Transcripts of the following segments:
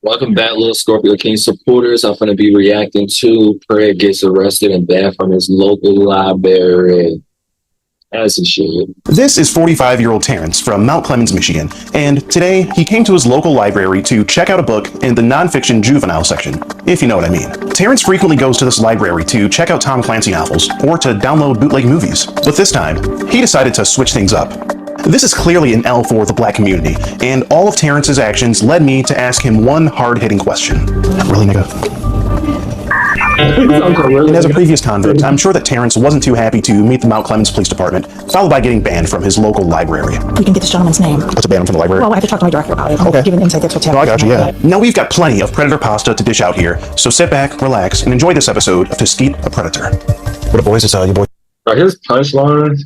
Welcome back, Lil Scorpio King supporters. I'm going to be reacting to Craig gets arrested and banned from his local library. As he should. This is 45-year-old Terrence from Mount Clemens, Michigan, and today he came to his local library to check out a book in the nonfiction juvenile section, if you know what I mean. Terrence frequently goes to this library to check out Tom Clancy novels or to download bootleg movies, but this time, he decided to switch things up. This is clearly an L for the black community, and all of Terrence's actions led me to ask him one hard-hitting question. Really, nigga? And as a previous convict, I'm sure that Terrence wasn't too happy to meet the Mount Clemens Police Department, followed by getting banned from his local library. We can get this gentleman's name. What's to ban him from the library? Well, I have to talk to my director about it. Okay. Give an insight, that's what's Oh, happening. I got you, yeah. Now we've got plenty of Predator pasta to dish out here, so sit back, relax, and enjoy this episode of To Skeet a Predator. What up, boys? It's your boy His punchlines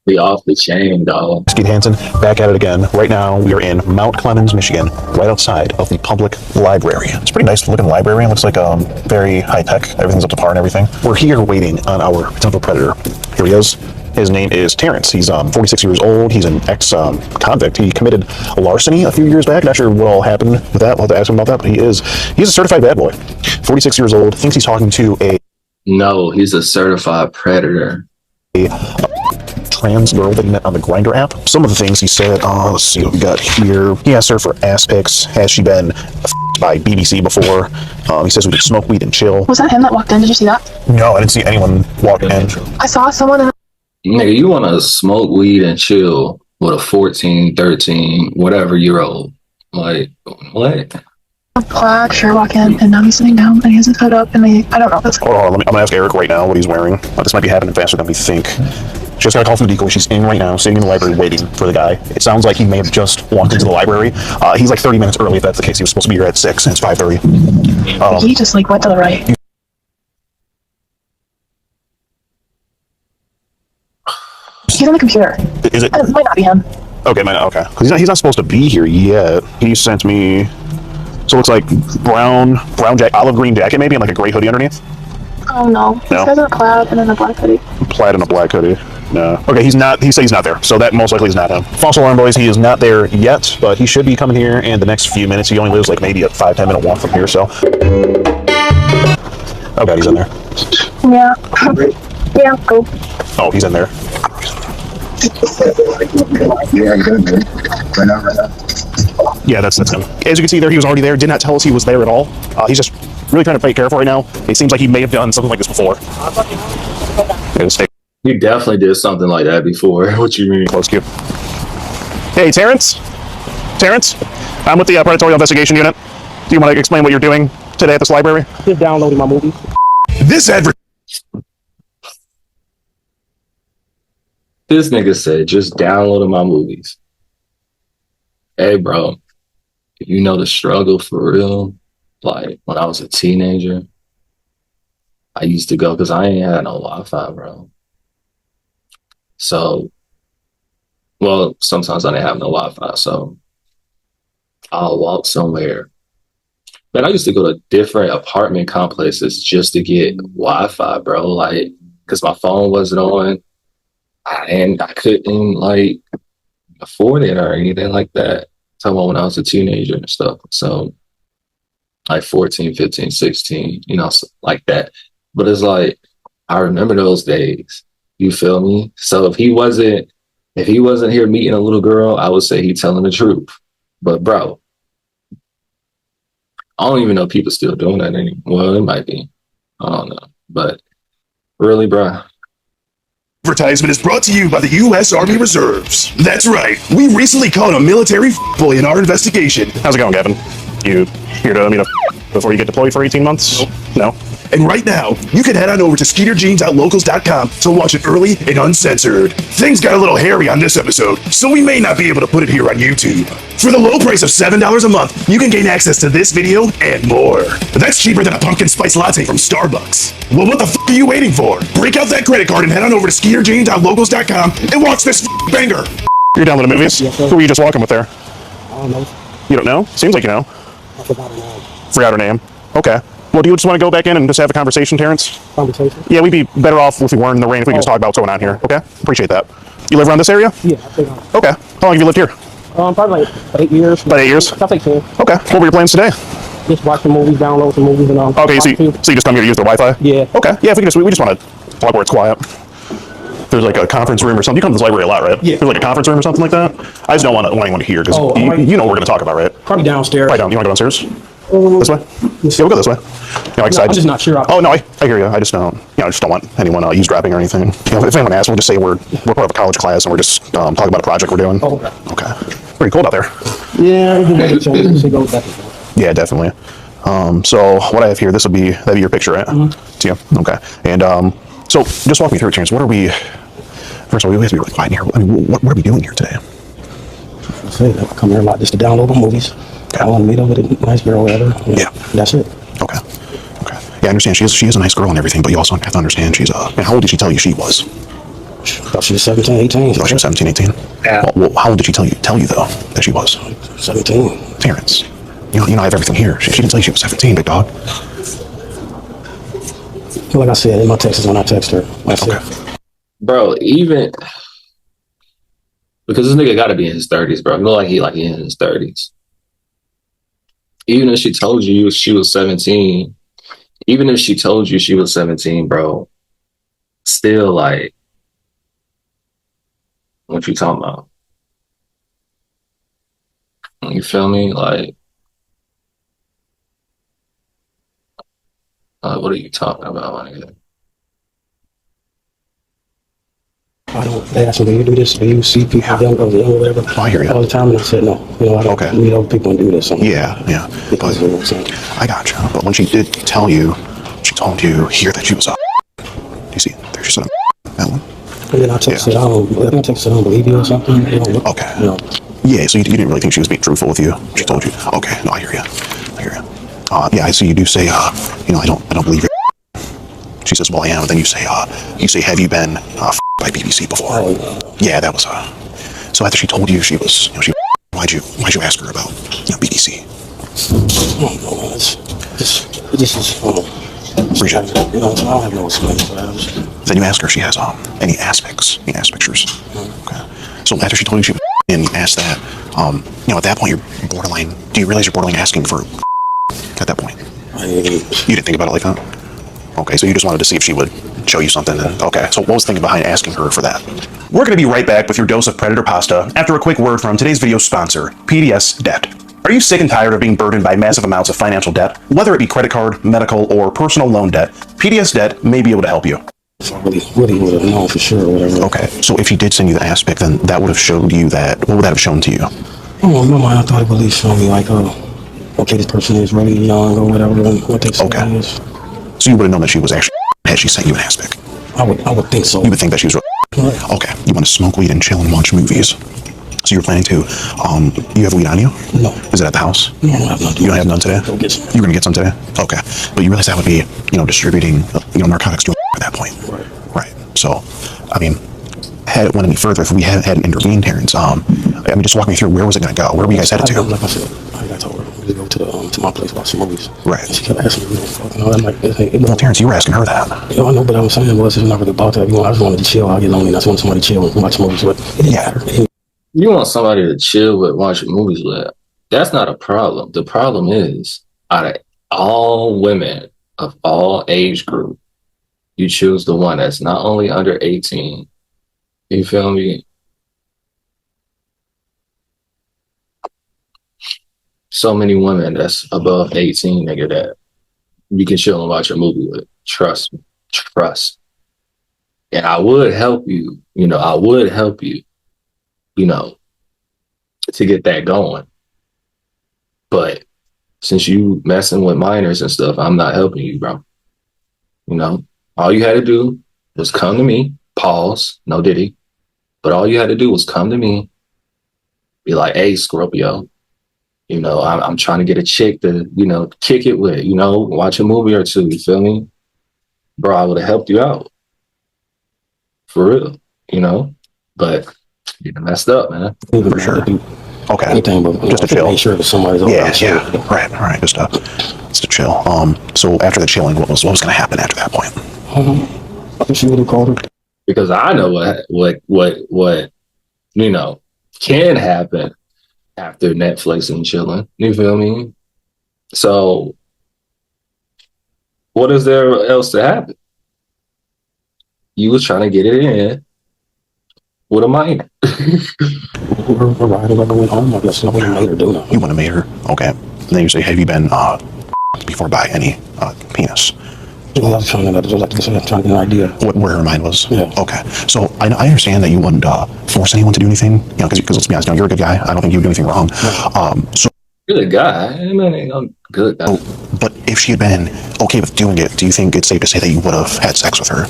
be off the chain, dog. Skeet Hansen, back at it again. Right now, we are in Mount Clemens, Michigan, right outside of the public library. It's a pretty nice looking library. It looks like very high tech. Everything's up to par and everything. We're here waiting on our potential predator. Here he is. His name is Terrence. He's 46 years old. He's an ex-convict. He committed larceny a few years back. Not sure what all happened with that. We'll have to ask him about that, but he's a certified bad boy. 46 years old. Thinks he's talking to a... No, he's a certified predator. Trans girl that he met on the Grindr app. Some of the things he said, let's see what we got here. He asked her for ass pics. Has she been by BBC before? He says we could smoke weed and chill. Was that him that walked in? Did you see that? No, I didn't see anyone walk in. I saw someone in... Nigga, you want to smoke weed and chill with a 14, 13, whatever year old. Like, what? a plaid shirt walk in, and now he's sitting down and he has his hood up, and I don't know. That's Hold on, I'm gonna ask Eric right now what he's wearing. This might be happening faster than we think. Just got a call from the decoy. She's in right now, sitting in the library waiting for the guy. It sounds like he may have just walked into the library. He's like 30 minutes early if that's the case. He was supposed to be here at 6 and it's 5:30. he just like went to the right. He's on the computer. Is it? It might not be him. Okay, okay. He's not supposed to be here yet. He sent me. So it looks like brown jacket, olive green jacket maybe, and like a gray hoodie underneath. Oh no. This guy's in a plaid and then a black hoodie. Plaid and a black hoodie. No. Okay, he's not. He said he's not there, so that most likely is not him. False alarm, boys. He is not there yet, but he should be coming here in the next few minutes. He only lives like maybe a 5-10 minute walk from here, so. Oh god, he's in there. Yeah. Yeah, go. Oh, he's in there. Yeah, that's him. As you can see there, he was already there. Did not tell us he was there at all. He's just really trying to play careful right now. It seems like he may have done something like this before. He definitely did something like that before. What you mean? Close queue. Hey, Terrence? Terrence? I'm with the Predatory Investigation Unit. Do you want to explain what you're doing today at this library? Just downloading my movies. This This nigga said, just downloading my movies. Hey, bro, if you know the struggle for real, like when I was a teenager, I used to go because I ain't had no Wi-Fi, bro. So, well, sometimes I didn't have no Wi-Fi, so I'll walk somewhere. But I used to go to different apartment complexes just to get Wi-Fi, bro, like, because my phone wasn't on. And I couldn't like afford it or anything like that. Talking about when I was a teenager and stuff. So like 14, 15, 16, you know, like that. But it's like, I remember those days. You feel me? So if he wasn't here meeting a little girl, I would say he's telling the truth. But bro, I don't even know if people still doing that anymore. Well, it might be. I don't know. But really, bro. Advertisement is brought to you by the U.S. Army Reserves. That's right. We recently caught a military boy in our investigation. How's it going, Gavin? You here to meet up before you get deployed for 18 months? No? And right now, you can head on over to skeeterjeans.locals.com to watch it early and uncensored. Things got a little hairy on this episode, so we may not be able to put it here on YouTube. For the low price of $7 a month, you can gain access to this video and more. That's cheaper than a pumpkin spice latte from Starbucks. Well, what the f*** are you waiting for? Break out that credit card and head on over to skeeterjeans.locals.com and watch this banger. You're downloading movies? Yes, sir. Who were you just walking with there? I don't know. You don't know? Seems like you know. I forgot her name. Forgot her name. Okay. Well, do you just want to go back in and just have a conversation, Terrence? Conversation? Yeah, we'd be better off if we weren't in the rain if we could just talk about what's going on here. Okay? Appreciate that. You live around this area? Yeah, I think I'm... Okay. How long have you lived here? Probably like 8 years. About 8 years? I'll take 10. Okay. What were your plans today? Just watch the movies, download some movies, and Okay, so you just come here to use the Wi-Fi? Yeah. Okay. Yeah, if we just want to talk where it's quiet. If there's like a conference room or something. You come to this library a lot, right? Yeah. There's like a conference room or something like that. I just don't want anyone to hear because you know what we're going to talk about, right? Probably downstairs. Right down. You want to go downstairs? This way? Yeah, we'll go this way. You know, like, I'm just not sure. Oh no, I hear you. I just don't. I just don't want anyone eavesdropping or anything. You know, if anyone asks, we'll just say we're part of a college class and we're just talking about a project we're doing. Oh, okay. Okay. Pretty cold out there. Yeah, it goes back. Yeah, definitely. So what I have here, that'd be your picture, right? It's you. Okay. And so just walk me through it, Terrence. What are we? First of all, we have to be really quiet in here. I mean, what are we doing here today? I come here a lot just to download the movies. I want to meet up with a nice girl or whatever. Yeah. That's it. Okay. Okay. Yeah, I understand. She is a nice girl and everything, but you also have to understand she's and how old did she tell you she was? I thought she was 17, 18. You thought she was 17, 18? Yeah. Well, how old did she tell you though that she was? 17. Terrence. You know, I have everything here. She didn't tell you she was 17, big dog. Like I said, in my text is when I text her. Okay. Bro, even because this nigga got to be in his 30s, bro. You look like he in his 30s. Even if she told you she was 17, even if she told you she was 17, bro, still like, what you talking about? You feel me? Like, what are you talking about, my nigga? They asked me, do you do this? Do you see people young or whatever? I hear you. All the time, and I said, no. You know, I don't meet other people and do this. Yeah. Because But you know what I'm saying. I got you. But when she did tell you, she told you here that she was a. Do you see? There she said that one. And then I texted, I don't believe you or something. You know, Okay. You know. Yeah, so you didn't really think she was being truthful with you. She told you. Okay, no, I hear you. Yeah, I see you do say, you know, I don't believe it. She says, well, I am. And then you say, have you been by BBC before? Oh, Yeah, that was So after she told you she was, you know, why'd you ask her about, you know, BBC? I don't know, man. This is, Bridget. you know, I don't have no explanation for that. Then you ask her if she has any ass pictures. Okay. So after she told you she was and you asked that, you know, at that point you're borderline. Do you realize you're borderline asking for at that point? You didn't think about it like that? Okay, so you just wanted to see if she would show you something. And, okay, so what was the thinking behind asking her for that? We're going to be right back with your dose of Predator Pasta after a quick word from today's video sponsor, PDS Debt. Are you sick and tired of being burdened by massive amounts of financial debt? Whether it be credit card, medical, or personal loan debt, PDS Debt may be able to help you. So I really would have known for sure or whatever. Okay, so if he did send you the aspect, then that would have showed you that. What would that have shown to you? Oh, in my mind, I thought it would at least show me like, okay, this person is really young or whatever, and what they say Okay. is. So you would have known that she was actually had she sent you an aspect. I would think so. You would think that she was. Right. Okay, you want to smoke weed and chill and watch movies. So you're planning to. You have weed on you? No. Is it at the house? No, I don't have none. You don't have none today? Go get some. You're gonna get some today? Okay, but you realize that would be, you know, distributing, you know, narcotics to at that point. Right. Right. So, I mean, had it went any further, if we hadn't intervened, Terrence, I mean, just walk me through where was it gonna go? Where were you guys headed to? Like I said, I told her to go to my place, watch some movies. Right. And she kept asking me, you know, I'm like, Well, Terrence, you were asking her that. you know, I know, but I was saying was it's not really about that. You know, I just wanted to chill. I get lonely. And I just wanted somebody to chill and watch movies with. It didn't matter. You want somebody to chill with, watch movies with. That's not a problem. The problem is, out of all women of all age group, you choose the one that's not only under 18. You feel me? So many women that's above 18, nigga, that you can chill and watch a movie with. Trust me. Trust. And I would help you, you know, you know, to get that going. But since you messing with minors and stuff, I'm not helping you, bro. You know, all you had to do was come to me, pause, no diddy. But all you had to do was come to me, be like, hey, Scorpio, you know, I'm trying to get a chick to, you know, kick it with, you know, watch a movie or two, you feel me? Bro, I would have helped you out. For real, you know? But you messed up, man. For sure. Okay. Anything but just to chill. Make sure that somebody's over. Yeah. Right. Just to chill. So after the chilling, what was going to happen after that point? I think she would have called her. Because I know what you know can happen. after Netflix and chilling. You feel me? So what is there else to happen? You was trying to get it in with a minor. We're riding, whoever went home, I guess nobody made her do nothing. You wouldn't have made her. Okay. And then you say, have you been before by any penis? Well, I was trying to, trying to get an idea. Where her mind was? Yeah. Okay. So I understand that you wouldn't force anyone to do anything, you know, because let's be honest, you know, you're a good guy. I don't think you would do anything wrong. So Good guy. I mean, I'm good guy. but if she had been okay with doing it, do you think it's safe to say that you would have had sex with her?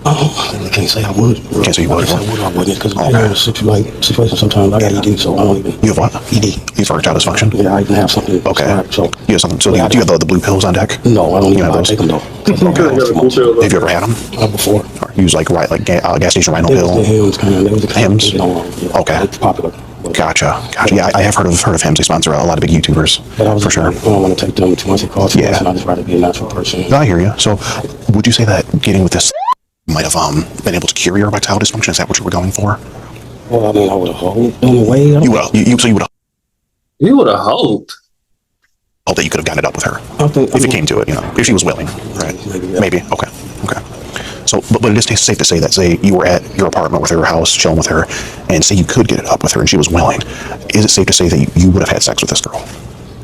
I can't say I would. Can't say you would. I can't say I would or I wouldn't, because you know, situation sometimes I got ED, so I don't even. You have what? ED. You've heard child dysfunction? Yeah, I even have something. Okay. So You have something. So do you have the blue pills on deck? no, I don't even have know. I those? take them though. Have you ever had them? Before. Or use like gas station rhino The pill? hymns kind of. They was a kind Hims? of, yeah, Okay. It's popular. Gotcha. Yeah, I have heard of him. They sponsor a lot of big YouTubers, But I was for sure. I don't want to take them too much. It costs too Yeah. much, and I just rather be a natural person. No, I hear you. So, would you say that getting with this might have been able to cure your erectile dysfunction? Is that what you were going for? Well, I mean, I would have hoped in a way. You would. So you would have You would have hoped. hoped that you could have gotten it up with her I think, if it came to it. You know, if she was willing. Right. Maybe, yeah. Maybe. Okay. Okay. So, but it is safe to say that, say you were at your apartment with her, house, chilling with her, and say you could get it up with her and she was willing. Is it safe to say that you would have had sex with this girl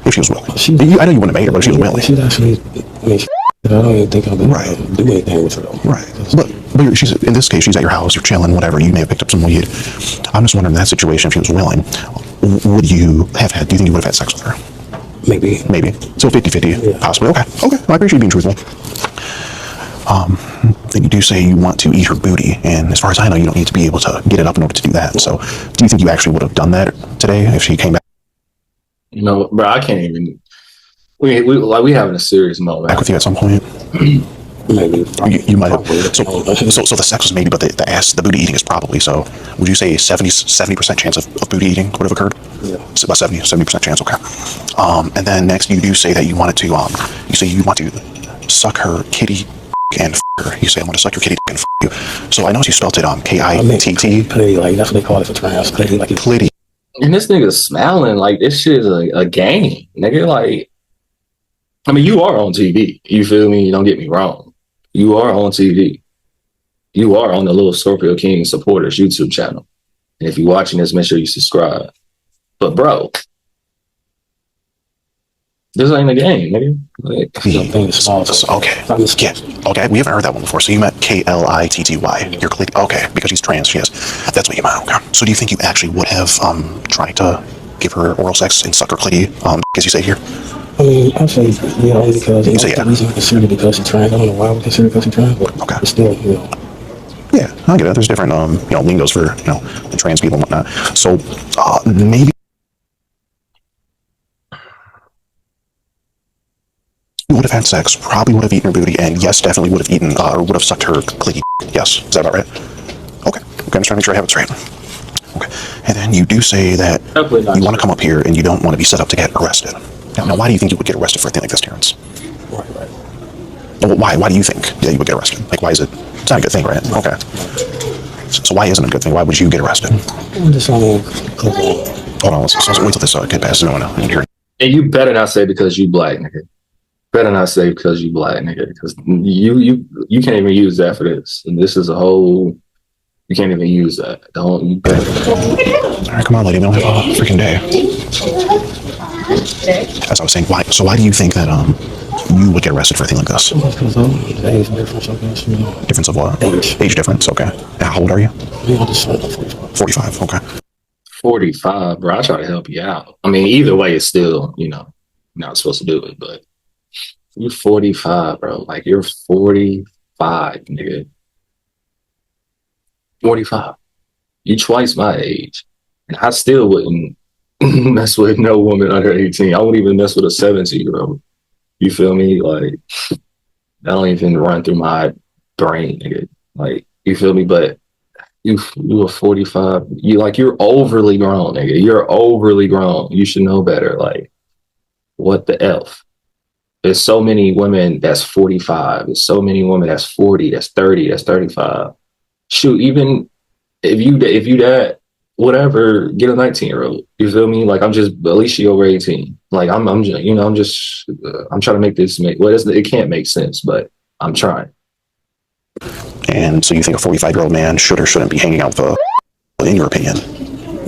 if she was willing? I know you wouldn't have made her, but if she was willing. She's actually. I mean, I don't even think I would Right. do anything with her though. Right. But she's in this case, she's at your house, you're chilling, whatever. You may have picked up some weed. I'm just wondering in that situation, if she was willing, would you have had? Do you think you would have had sex with her? Maybe. Maybe. So 50-50, Yeah. possibly. Okay. Okay. I appreciate you being truthful. Then you do say you want to eat her booty, and as far as I know, you don't need to be able to get it up in order to do that. So, do you think you actually would have done that today if she came back You know, bro, I can't even. We having a serious moment. with you at some point? Maybe. You might have. So the sex was maybe, but the booty eating is probably. So, would you say 70% chance of booty eating would have occurred? Yeah. So about 70% chance. Okay. And then next, you do say that you wanted to. You say you want to suck her kitty and f her. You say I want to suck your kitty and f you. So I know you spelled it K-I-T-T. Play, like that's what they call it for trans. Play, like it's Clitty. And this nigga's smiling like this shit is a game, nigga. Like, I mean, you are on TV. You feel me? Don't get me wrong. You are on TV. You are on the Lil Scorpio King supporters YouTube channel. And if you're watching this, make sure you subscribe. But bro, this ain't a game, nigga. Like, something small. Okay. Yeah. Okay. We haven't heard that one before. So you meant Klitty. You're Clitty. Okay. Because she's trans. She is. That's what you meant. Okay. So do you think you actually would have tried to give her oral sex and suck her Clitty, as you say here? I mean, I say yeah, only because You say yeah. the reason I consider it because she's trans. I don't know why we consider it because she's trans, but Okay. it's still, you know. Yeah, I get it. There's different, lingos for, the trans people and whatnot. So, maybe you would have had sex, probably would have eaten her booty, and yes, definitely would have eaten, or would have sucked her clicky. Yes, is that about right? Okay. Okay, I'm just trying to make sure I have it straight. Okay. And then you do say that Definitely not you want to come up here and you don't want to be set up to get arrested. Now, why do you think you would get arrested for a thing like this, Terrence? Right. Well, why? Why do you think that you would get arrested? Like, why is it? It's not a good thing, right? Okay. So why isn't it a good thing? Why would you get arrested? I'm just saying, because Hold on, let's wait till this kid passes. No one here. and you better not say because you black, nigga. Better not say because you black, nigga. Because you can't even use that for this. And this is a whole. You can't even use that. Don't you better. All right, come on, lady. We don't have a freaking day. As I was saying, why? So why do you think that you would get arrested for a thing like this? because of the age difference, I guess, you know. Difference of what? Age. Age difference. Okay. And how old are you? Yeah, I just 45. 45. Okay. 45, bro. I try to help you out. I mean, either way, it's still, not supposed to do it, but you're 45, bro. Like, you're 45, nigga. 45. You twice my age. And I still wouldn't mess with no woman under 18. I wouldn't even mess with a 17-year-old. You feel me? Like, that don't even run through my brain, nigga. Like, you feel me? But you are 45. You're overly grown, nigga. You're overly grown. You should know better. Like, what the F? There's so many women that's 45. There's so many women that's 40, that's 30, that's 35. Shoot, even if you that, whatever, get a 19-year-old. You feel me? Like, I'm just, at least she over 18. Like, I'm just, I'm trying to make this make, well, it can't make sense, but I'm trying. And so you think a 45-year-old man should or shouldn't be hanging out with in your opinion?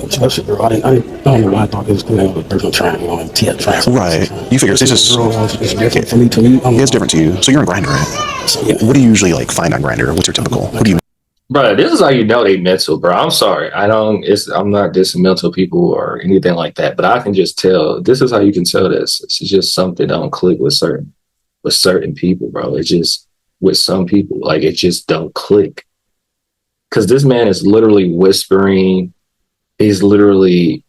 Especially girl, I don't know why I thought it was going to be a personal training, trans. Right. You figure this is It's different for me. To me, it's different to you. So you're on Grindr, right? So, yeah. What do you usually like find on Grindr? What's your typical? What do you? Bro, this is how you know they mental, bro. I'm sorry. I'm not dissing mental people or anything like that, but I can just tell. This is how you can tell this. It's just something don't click with certain people, bro. It's just with some people, like it just don't click. Cause this man is literally whispering. He's literally,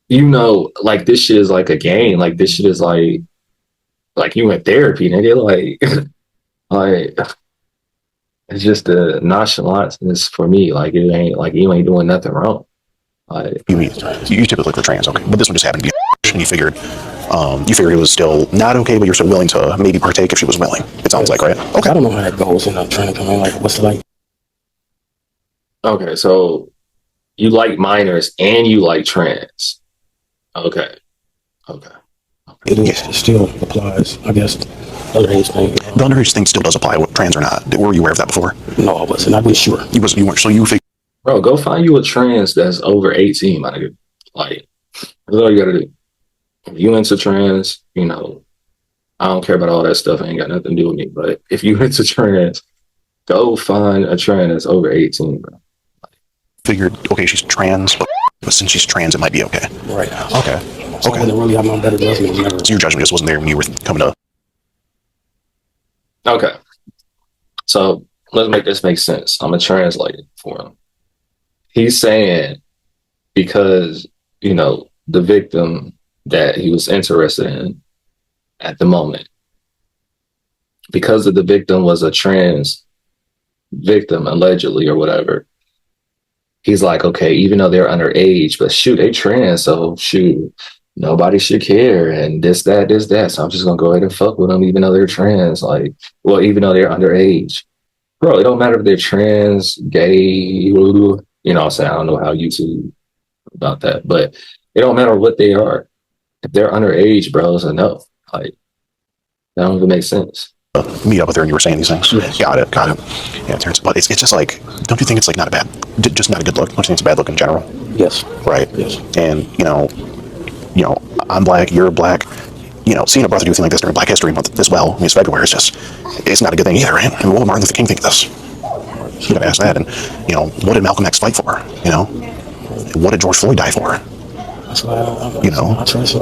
like this shit is like a game. Like this shit is like you in therapy, nigga. Like, like it's just the nonchalance for me. Like it ain't like you ain't doing nothing wrong. Like You typically for trans, okay? But this one just happened to be, and you figured it was still not okay, but you're still willing to maybe partake if she was willing. It sounds like, right? Okay. I don't know how that goes, and I'm trying to come in. Like, what's it like? okay, so you like minors and you like trans. Okay. It still applies, I guess. Underage thing. The underage thing still does apply, trans or not. Were you aware of that before? No, I wasn't. I wasn't sure. You weren't. So you figured. Bro, go find you a trans that's over 18, my nigga. Like, that's all you gotta do. If you into trans, I don't care about all that stuff. It ain't got nothing to do with me. But if you into trans, go find a trans that's over 18, bro. Figured, okay, she's trans, but since she's trans, it might be okay. Right. Okay. So I didn't really have my better judgment. Never. So your judgment just wasn't there when you were coming to. Okay. So let's make this make sense. I'm gonna translate it for him. He's saying because, the victim that he was interested in at the moment, because of the victim was a trans victim, allegedly, or whatever, he's like, okay, even though they're underage, but shoot, they trans, so shoot, nobody should care, and this, that. So I'm just gonna go ahead and fuck with them, even though they're trans. Like, well, even though they're underage, bro, it don't matter if they're trans, gay, what I'm saying? I don't know how YouTube about that, but it don't matter what they are. If they're underage, bro, it's enough. Like, that don't even make sense. Meet up with her and you were saying these things. Yes. Got it. Yeah, Terrence, but it's just like, don't you think it's like not a bad, just not a good look? Don't you think it's a bad look in general? Yes. Right. Yes. And I'm black, you're black. Seeing a brother do a thing like this during Black History Month as well, it's February, it's not a good thing either, right? And what would Martin Luther King think of this? You gotta ask that. And what did Malcolm X fight for? What did George Floyd die for? That's why I try to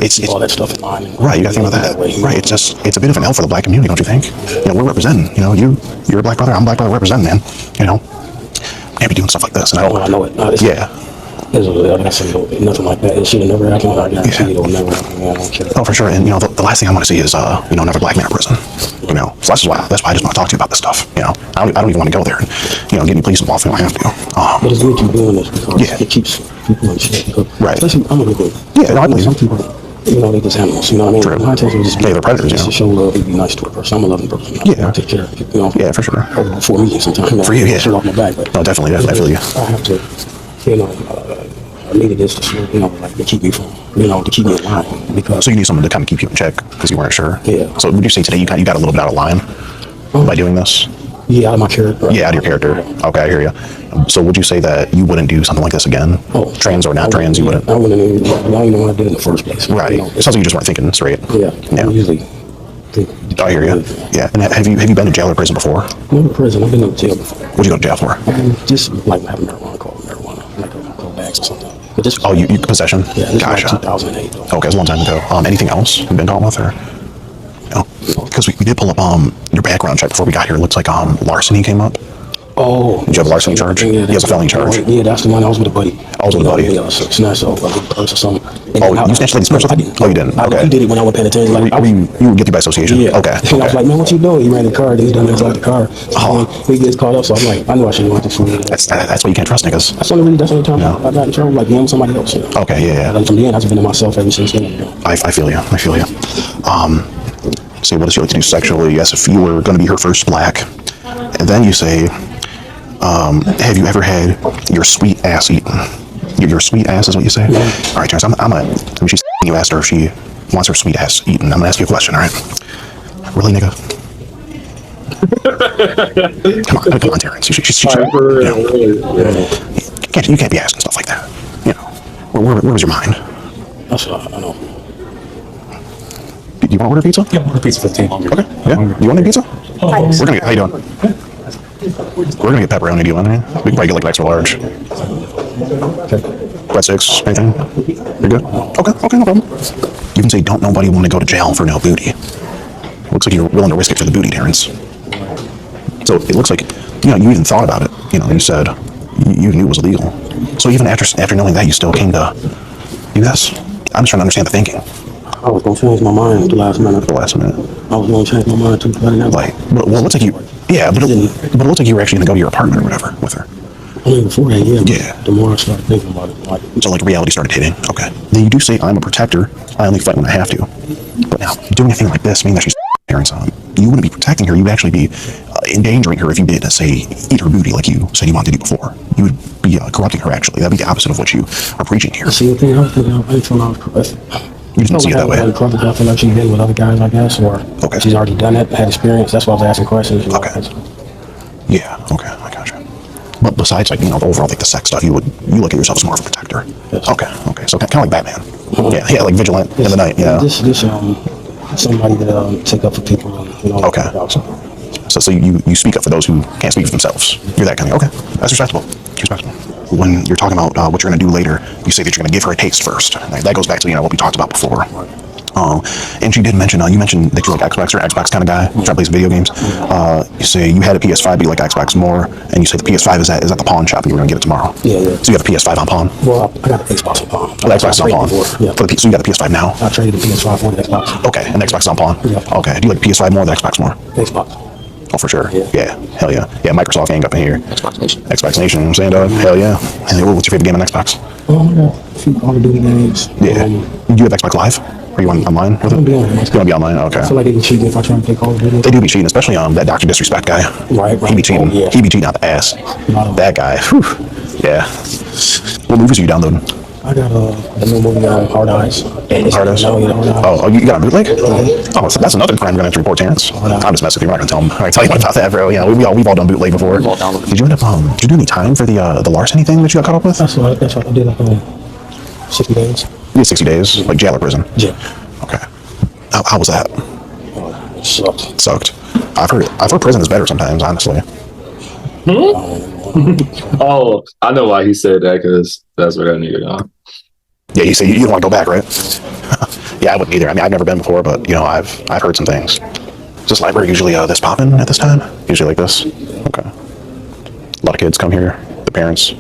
it's all that stuff in mind. Right, you gotta think about that. Right, it's a bit of an L for the black community, don't you think? We're representing. You're a black brother, I'm a black brother, representing, man. Can't be doing stuff like this. And I know it. Like I said, nothing like that. It should have never happened. I guarantee it will never happen. I don't care. Oh, for sure. And the last thing I want to see is another black man in prison. So that's why I just want to talk to you about this stuff. I don't even want to go there and get me police involved if I have to. But it's good you're doing this because it keeps people in check. Right. Especially, I'm a good boy. Yeah, no, I believe some people, they just animals. You know what I mean? True. My intention is just they're predators. to show love and be nice to a person. I'm a loving person. Yeah. I take care of people. Yeah, for sure. For me, sometimes. For you, yeah. Show off my back, but no, definitely. I feel you. I have to, I needed this to, like to keep me from, to keep me in line because. So you need someone to kind of keep you in check because you weren't sure. Yeah. So would you say today you got a little bit out of line by doing this? Yeah, out of my character. Yeah, out of your character. Okay, I hear you. So would you say that you wouldn't do something like this again? Oh, trans or not trans, you wouldn't. I wouldn't even. I don't even want to do it in the first place. Right. It sounds like you just weren't thinking straight. Yeah. I usually. I hear you. Yeah. And have you been to jail or prison before? Never in prison. I've been in jail before. What'd you go to jail for? Just like having marijuana, like a couple bags or something. But this. Oh, you possession? Yeah. This Gotcha. was like 2008. Though. Okay, it's a long time ago. Anything else you've been caught with, or? Because we did pull up your background check before we got here. It looks like larceny came up. Oh. Did you have a larceny charge? Yeah, he has a felony charge. Yeah, that's the one. I was with a buddy. I was with a buddy. Yeah, so snatched off like a purse or something. You snatched lady's purse? I didn't. Oh, you didn't? Okay. He did it when I was paying attention. Like, you were guilty by association? Yeah. Okay. And I was like, man, what you doing? He ran the car, then he done inside the car. So he gets caught up, so I'm like, I knew I shouldn't want this food. That's why you can't trust niggas. That's the only time I got in trouble, like, somebody else. Okay, yeah. And from the end, I've been to myself ever since then. I feel you. Say, what does she like to do sexually? Yes, if you were going to be her first black. And then you say, Have you ever had your sweet ass eaten? Your sweet ass is what you say? All right, Terrence, I mean, she's you asked her if she wants her sweet ass eaten. I'm gonna ask you a question, all right? Really, nigga? Come on, Terrence. She's you can't be asking stuff like that. You know, where was your mind? That's what I know. Do you want to order pizza? Yeah, order pizza 15. Okay. Yeah. You want any pizza? We're gonna get. How you doing? We're gonna get pepperoni. Do you want any? We can probably get like an extra large. Breadsticks, anything? You're good? Okay, no problem. You can say, don't nobody want to go to jail for no booty. Looks like you're willing to risk it for the booty, Terrence. So it looks like, you even thought about it. You said you knew it was illegal. So even after knowing that, you still came to do this? I'm just trying to understand the thinking. I was gonna change my mind at the last minute. The last minute. I was gonna change my mind too. Like, well, it looks like you. Yeah, but it looks like you were actually gonna go to your apartment or whatever with her. I mean, before that, yeah. Yeah. The more I started thinking about it, So reality started hitting. Okay. Then you do say, I'm a protector. I only fight when I have to. But now, doing a thing like this, meaning that she's parents on, you wouldn't be protecting her. You would actually be endangering her if you did, say, eat her booty like you said you wanted to do before. You would be corrupting her, actually. That'd be the opposite of what you are preaching here. see the thing I was thinking of, until I was You didn't see it that way. I feel like she's been with other guys, I guess, or Okay. she's already done it, had experience. That's why I was asking questions. Okay. Yeah, okay, I gotcha. But besides, the overall, the sex stuff, you look at yourself as more of a protector. Yes. Okay. So kind of like Batman. Yeah, like vigilant in the night, This somebody that take up for people, Okay. So you speak up for those who can't speak for themselves. You're that kind of, okay. That's respectable. When you're talking about what you're going to do later, you say that you're going to give her a taste first. That goes back to, what we talked about before. And she did mention, you mentioned that you're like Xbox or Xbox kind of guy, trying to play some video games. You say you had a PS5, but you like Xbox more, and you say the PS5 is at the pawn shop and you're going to get it tomorrow. Yeah. So you have a PS5 on pawn? Well, I got the Xbox on pawn. Oh, the Xbox is on pawn? Yeah. So you got the PS5 now? I traded the PS5 for the Xbox. Okay, and the Xbox is on pawn? Yeah. Okay, do you like the PS5 more or the Xbox more? Xbox. Oh, for sure. Yeah. Hell yeah. Yeah, Microsoft gang up in here. Xbox Nation. Xbox Nation, you know what I'm saying, dog? Hell yeah. And what's your favorite game on Xbox? Oh, I got a few Call of Duty games. Yeah. Do you have Xbox Live? Are you online with it? I'm doing it. You want to be online? Okay. I feel like they be cheating if I try to play Call of Duty. They do be cheating, especially that Dr. Disrespect guy. Right. He be cheating. Oh, yeah. He be cheating out the ass. That guy. Whew. Yeah. What movies are you downloading? I got the new movie Hard Eyes. Hard Eyes? No, yeah, Hard Eyes. Oh, you got a bootleg? Oh, so that's another crime we're going to have to report, Terrence. I'm just messing with you. We're not going to tell you about that, bro. Yeah, we've all done bootleg before. We've all downloaded. Did you end up, did you do any time for the Larceny thing that you got caught up with? That's what I did, 60 days. You had 60 days, like jail or prison? Yeah. Okay. How was that? It sucked. Sucked. I've heard prison is better sometimes, honestly. Oh, I know why he said that, because that's what that nigga done. Yeah, you say you don't want to go back, right? Yeah, I wouldn't either. I mean, I've never been before, but I've heard some things. Is this library usually this popping at this time? Usually like this? Okay. A lot of kids come here. The parents.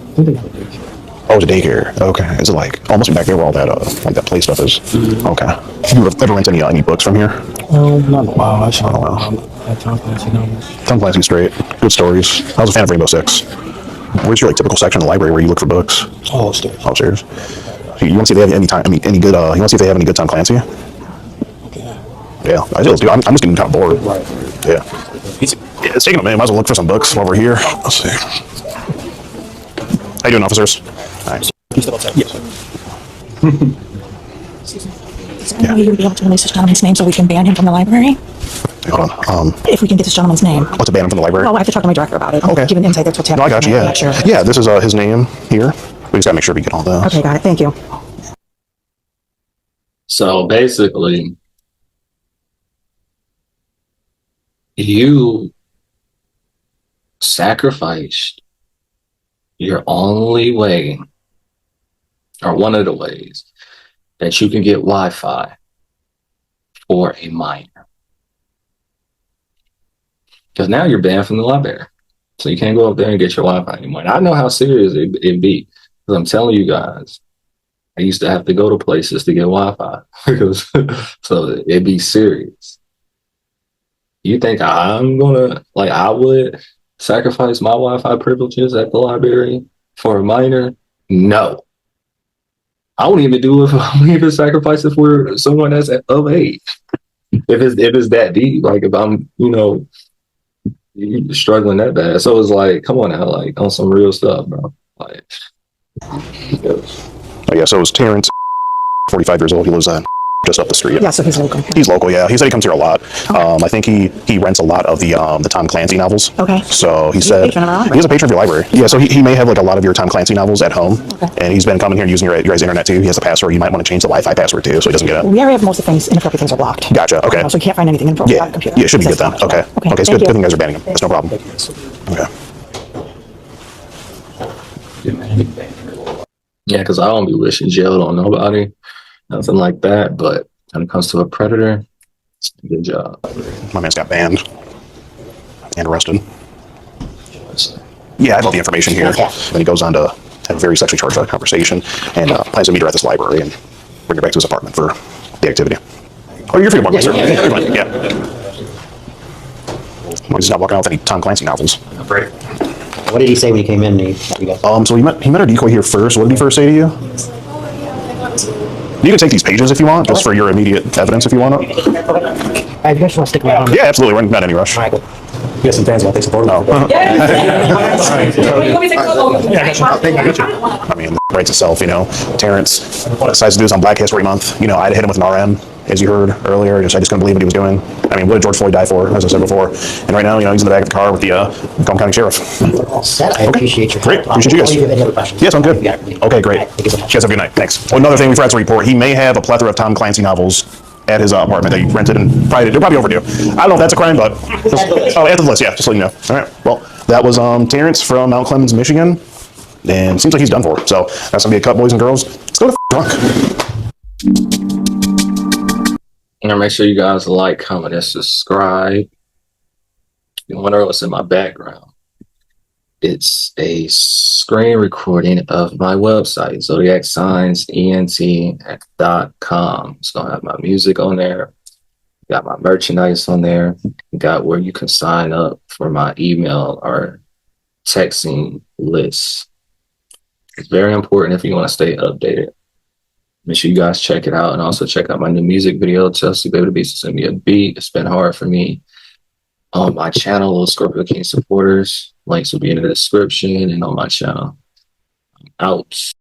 Oh, it's a daycare. Okay. Is it like almost back there where all that like that play stuff is? Okay. You ever rent any books from here? Not in a while. Actually, Not in a while. At Tom Clancy. Tom Clancy straight. Good stories. I was a fan of Rainbow Six. Where's your typical section of the library where you look for books? Oh, upstairs. Upstairs. You want to see if they have any time? I mean, any good? You want to see if they have any good Tom Clancy? Yeah, I just do. I'm just getting kind of bored. Right. Yeah. It's taking a minute. Might as well look for some books while we're here. Let's see. How you doing, officers? Nice. You still upstairs? Yes. Is there any way you would be able to release this gentleman's name so we can ban him from the library? Hold on. If we can get this gentleman's name. What's a ban from the library? Well, I have to talk to my director about it. Okay. Give an insight. That's what's No, happening. I got you. I'm Yeah. not sure. Yeah, this is his name here. We just gotta make sure we get all this. Okay, got it. Thank you. So basically, you sacrificed your only way, or one of the ways, that you can get Wi-Fi for a minor. Because now you're banned from the library. So you can't go up there and get your Wi-Fi anymore. And I know how serious it be. Because I'm telling you guys, I used to have to go to places to get Wi-Fi. Because so it'd be serious. You think I'm gonna, I would sacrifice my Wi-Fi privileges at the library for a minor? No. I wouldn't even do it if I wouldn't even sacrifice it for someone that's of age. If it's that deep, if I'm, You struggling that bad. So it's like, come on now, like on some real stuff, bro. Like, Oh, yeah, so it was Terrence, 45 years old. He lives just up the street. Yeah, so he's local. He's local, yeah. He said he comes here a lot. I think he rents a lot of the Tom Clancy novels. Okay. So he said patron of our library. he's a patron of your library. Yeah, so he may have like a lot of your Tom Clancy novels at home. Okay. And he's been coming here and using your guys' internet too. He has a password. You might want to change the Wi-Fi password too, so he doesn't get it. We already have most of the things, inappropriate things are blocked. Gotcha. Okay. So you can't find anything inappropriate on Yeah. the computer. Yeah, it should be It good says then. blocked. Okay. Okay. Okay, it's Thank good. you. Good thing you guys are banning him. That's no problem. Okay. yeah, because I don't be wishing jail on nobody, nothing like that. But when it comes to a predator, good job. My man's got banned and arrested. Yeah, I have all the information here. Then he goes on to have a very sexually charged conversation and plans to meet her at this library and bring her back to his apartment for the activity. Oh, you're free to walk, sir. Yeah. Well, he's not walking out with any Tom Clancy novels. What did he say when he came in? So he met our decoy here first. What did he first say to you? You can take these pages if you want, just for your immediate evidence if you want it. I just want to stick around. Yeah, absolutely. We're not in any rush. All right, cool. You got some fans want to take some photos. I mean, it writes itself, you know. Terrence decides to do this on Black History Month. You know, I'd hit him with an RM, as you heard earlier. I just couldn't believe what he was doing. I mean, what did George Floyd die for, as I said before? And right now, you know, he's in the back of the car with the Macomb County Sheriff. All set. I appreciate your help. Great. Appreciate you guys. If any other questions. Yes, I'm good. You got it. Okay, great. All right, thank you so much. You guys have a good night. Thanks. Well, another thing we forgot to report, he may have a plethora of Tom Clancy novels at his apartment that he rented and they're probably overdue. I don't know if that's a crime, but add to the list, yeah, just so you know. All right. Well, that was Terrence from Mount Clemens, Michigan, and seems like he's done for. So that's gonna be a cut, boys and girls. Let's go to drunk. And make sure you guys like, comment, and subscribe. You wonder what's in my background. It's a screen recording of my website, zodiacsignsent.com. It's going to have my music on there. Got my merchandise on there. Got where you can sign up for my email or texting lists. It's very important if you want to stay updated. Make sure you guys check it out and also check out my new music video, Chelsea Baby the Beast, send me a beat. It's been hard for me. On my channel, Lil Scorpio King supporters. Links will be in the description and on my channel. Out.